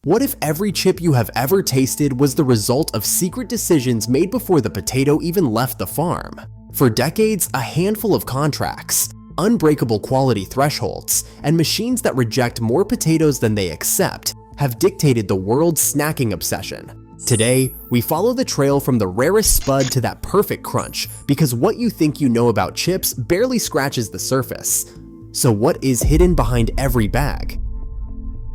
What if every chip you have ever tasted was the result of secret decisions made before the potato even left the farm? For decades, a handful of contracts, unbreakable quality thresholds, and machines that reject more potatoes than they accept have dictated the world's snacking obsession. Today, we follow the trail from the rarest spud to that perfect crunch, because what you think you know about chips barely scratches the surface. So what is hidden behind every bag?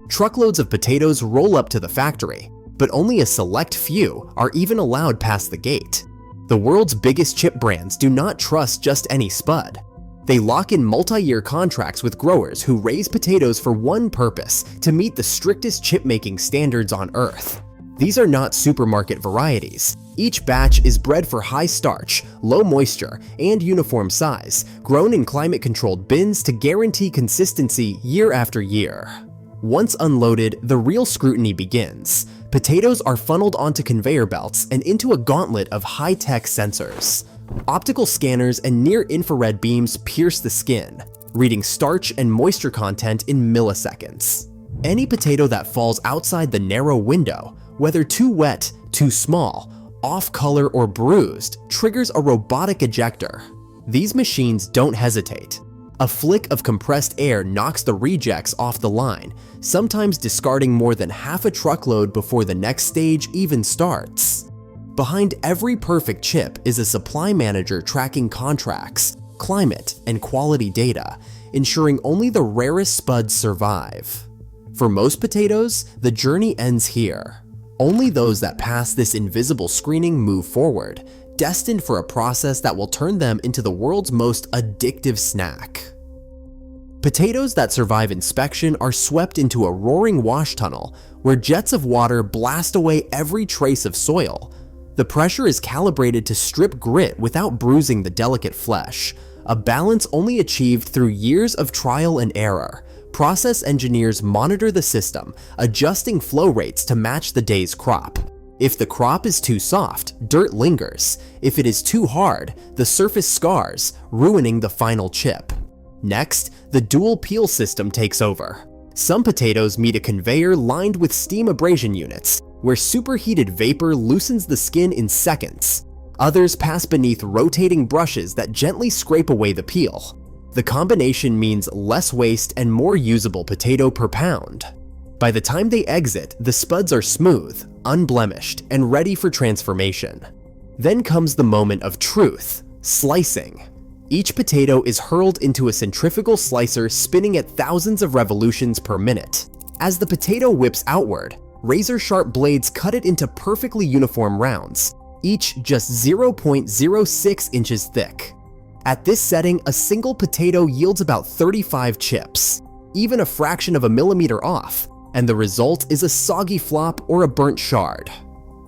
Truckloads of potatoes roll up to the factory, but only a select few are even allowed past the gate. The world's biggest chip brands do not trust just any spud. They lock in multi-year contracts with growers who raise potatoes for one purpose: to meet the strictest chip-making standards on Earth. These are not supermarket varieties. Each batch is bred for high starch, low moisture, and uniform size, grown in climate-controlled bins to guarantee consistency year after year. Once unloaded, the real scrutiny begins. Potatoes are funneled onto conveyor belts and into a gauntlet of high-tech sensors. Optical scanners and near-infrared beams pierce the skin, reading starch and moisture content in milliseconds. Any potato that falls outside the narrow window, whether too wet, too small, off color, or bruised, triggers a robotic ejector. These machines don't hesitate. A flick of compressed air knocks the rejects off the line, sometimes discarding more than half a truckload before the next stage even starts. Behind every perfect chip is a supply manager tracking contracts, climate, and quality data, ensuring only the rarest spuds survive. For most potatoes, the journey ends here. Only those that pass this invisible screening move forward, destined for a process that will turn them into the world's most addictive snack. Potatoes that survive inspection are swept into a roaring wash tunnel where jets of water blast away every trace of soil. The pressure is calibrated to strip grit without bruising the delicate flesh, a balance only achieved through years of trial and error. Process engineers monitor the system, adjusting flow rates to match the day's crop. If the crop is too soft, dirt lingers. If it is too hard, the surface scars, ruining the final chip. Next, the dual peel system takes over. Some potatoes meet a conveyor lined with steam abrasion units, where superheated vapor loosens the skin in seconds. Others pass beneath rotating brushes that gently scrape away the peel. The combination means less waste and more usable potato per pound. By the time they exit, the spuds are smooth, unblemished, and ready for transformation. Then comes the moment of truth: slicing. Each potato is hurled into a centrifugal slicer spinning at thousands of revolutions per minute. As the potato whips outward, razor-sharp blades cut it into perfectly uniform rounds, each just 0.06 inches thick. At this setting, a single potato yields about 35 chips, even a fraction of a millimeter off, and the result is a soggy flop or a burnt shard.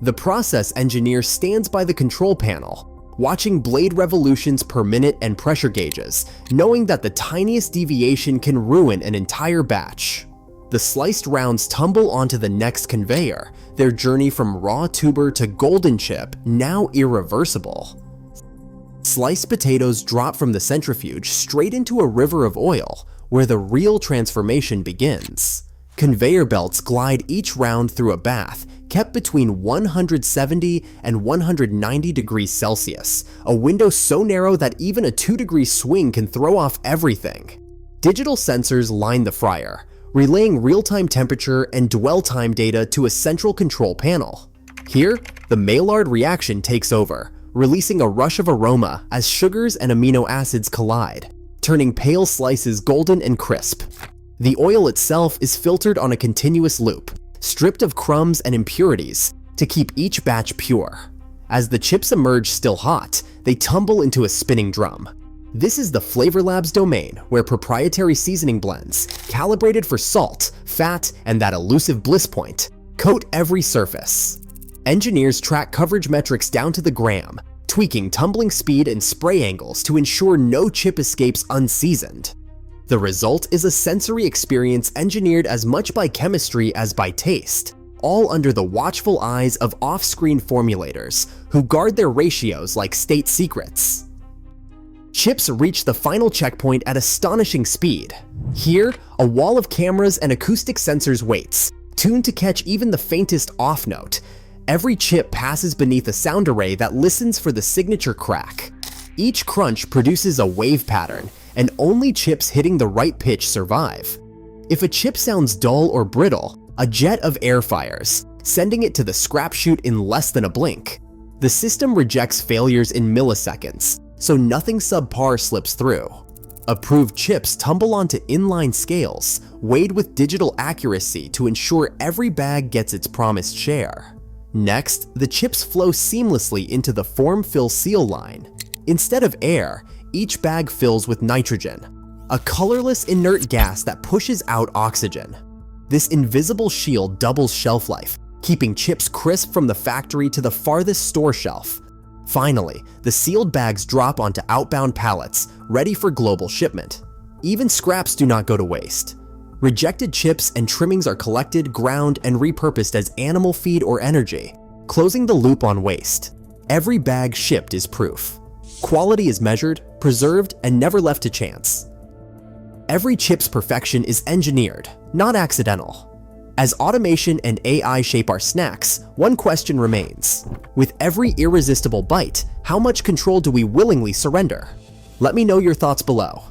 The process engineer stands by the control panel, watching blade revolutions per minute and pressure gauges, knowing that the tiniest deviation can ruin an entire batch. The sliced rounds tumble onto the next conveyor, their journey from raw tuber to golden chip now irreversible. Sliced potatoes drop from the centrifuge straight into a river of oil, where the real transformation begins. Conveyor belts glide each round through a bath, kept between 170 and 190 degrees Celsius, a window so narrow that even a 2-degree swing can throw off everything. Digital sensors line the fryer, relaying real-time temperature and dwell time data to a central control panel. Here, the Maillard reaction takes over, releasing a rush of aroma as sugars and amino acids collide, turning pale slices golden and crisp. The oil itself is filtered on a continuous loop, stripped of crumbs and impurities to keep each batch pure. As the chips emerge still hot, they tumble into a spinning drum. This is the Flavor Lab's domain, where proprietary seasoning blends, calibrated for salt, fat, and that elusive bliss point, coat every surface. Engineers track coverage metrics down to the gram, tweaking tumbling speed and spray angles to ensure no chip escapes unseasoned. The result is a sensory experience engineered as much by chemistry as by taste, all under the watchful eyes of off-screen formulators who guard their ratios like state secrets. Chips reach the final checkpoint at astonishing speed. Here, a wall of cameras and acoustic sensors waits, tuned to catch even the faintest off note. Every chip passes beneath a sound array that listens for the signature crack. Each crunch produces a wave pattern, and only chips hitting the right pitch survive. If a chip sounds dull or brittle, a jet of air fires, sending it to the scrap chute in less than a blink. The system rejects failures in milliseconds, so nothing subpar slips through. Approved chips tumble onto inline scales, weighed with digital accuracy to ensure every bag gets its promised share. Next, the chips flow seamlessly into the form-fill-seal line. Instead of air, each bag fills with nitrogen, a colorless inert gas that pushes out oxygen. This invisible shield doubles shelf life, keeping chips crisp from the factory to the farthest store shelf. Finally, the sealed bags drop onto outbound pallets, ready for global shipment. Even scraps do not go to waste. Rejected chips and trimmings are collected, ground, and repurposed as animal feed or energy, closing the loop on waste. Every bag shipped is proof. Quality is measured, preserved, and never left to chance. Every chip's perfection is engineered, not accidental. As automation and AI shape our snacks, one question remains. With every irresistible bite, how much control do we willingly surrender? Let me know your thoughts below.